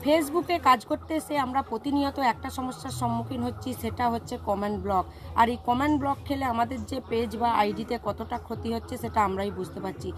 ফেসবুকে কাজ করতে এসে আমরা প্রতিনিয়ত একটা সমস্যার সম্মুখীন হচ্ছি, সেটা হচ্ছে কমেন্ট ব্লক। আর এই কমেন্ট ব্লক খেলে আমাদের যে পেজ বা আইডিতে কতটা ক্ষতি হচ্ছে সেটা আমরাই বুঝতে পারছি।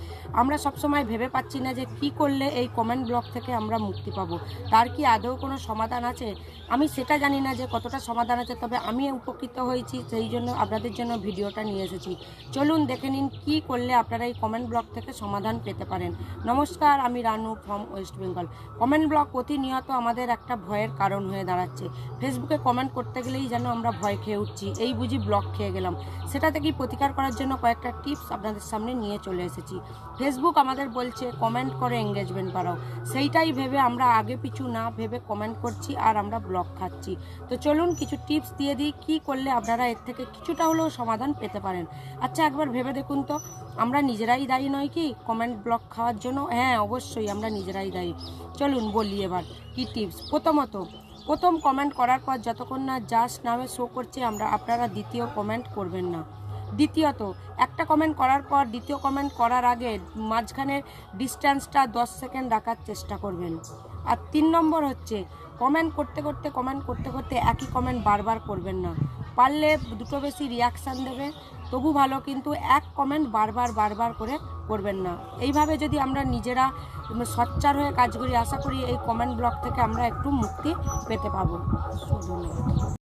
আমরা সবসময় ভেবে পাচ্ছি না যে কি করলে এই কমেন্ট ব্লক থেকে আমরা মুক্তি পাবো। তার কি আদৌ কোনো সমাধান আছে? আমি সেটা জানি না যে কতটা সমাধান আছে, তবে আমি উপকৃত হয়েছি, সেই জন্য আপনাদের জন্য ভিডিওটা নিয়ে এসেছি। চলুন দেখে নিন কি করলে আপনারা এই কমেন্ট ব্লক থেকে সমাধান পেতে পারেন। নমস্কার, আমি Ranu from West Bengal. Comment block প্রতিনিয়ত আমাদের একটা ভয়ের কারণ হয়ে দাঁড়াচ্ছে। ফেসবুকে কমেন্ট করতে গেলেই যেন আমরা ভয় খেয়ে উঠছি, এই বুঝি ব্লক খেয়ে গেলাম। সেটা থেকেই প্রতিকার করার জন্য কয়েকটা টিপস আপনাদের সামনে নিয়ে চলে এসেছি। ফেসবুক আমাদের বলছে কমেন্ট করে এঙ্গেজমেন্ট বাড়াও, সেইটাই ভেবে আমরা আগে পিছু না ভেবে কমেন্ট করছি আর আমরা ব্লক খাচ্ছি। তো চলুন কিছু টিপস দিয়ে দিই কী করলে আপনারা এর থেকে কিছুটা হলেও সমাধান পেতে পারেন। আচ্ছা, একবার ভেবে দেখুন তো, আমরা নিজেরাই দায়ী নয় কি কমেন্ট ব্লক খাওয়ার জন্য? হ্যাঁ, অবশ্যই আমরা নিজেরাই দায়ী। চলুন বলি এবার কি টিপস। প্রথম কমেন্ট করার পর যতক্ষণ না জাস্ট নামে শো করছে আপনারা দ্বিতীয় কমেন্ট করবেন না। দ্বিতীয়ত, একটা কমেন্ট করার পর দ্বিতীয় কমেন্ট করার আগে মাঝখানের ডিস্ট্যান্সটা 10 সেকেন্ড রাখার চেষ্টা করবেন। আর 3 নম্বর হচ্ছে কমেন্ট করতে করতে একই কমেন্ট বারবার করবেন না। পারলে দুটো বেশি রিয়াকশান দেবে তবু ভালো, কিন্তু এক কমেন্ট বারবার করে করবেন না। এইভাবে যদি আমরা নিজেরা সোচ্চার হয়ে কাজ করি, আশা করি এই কমেন্ট ব্লক থেকে আমরা একটু মুক্তি পেতে পাবো। ধন্যবাদ।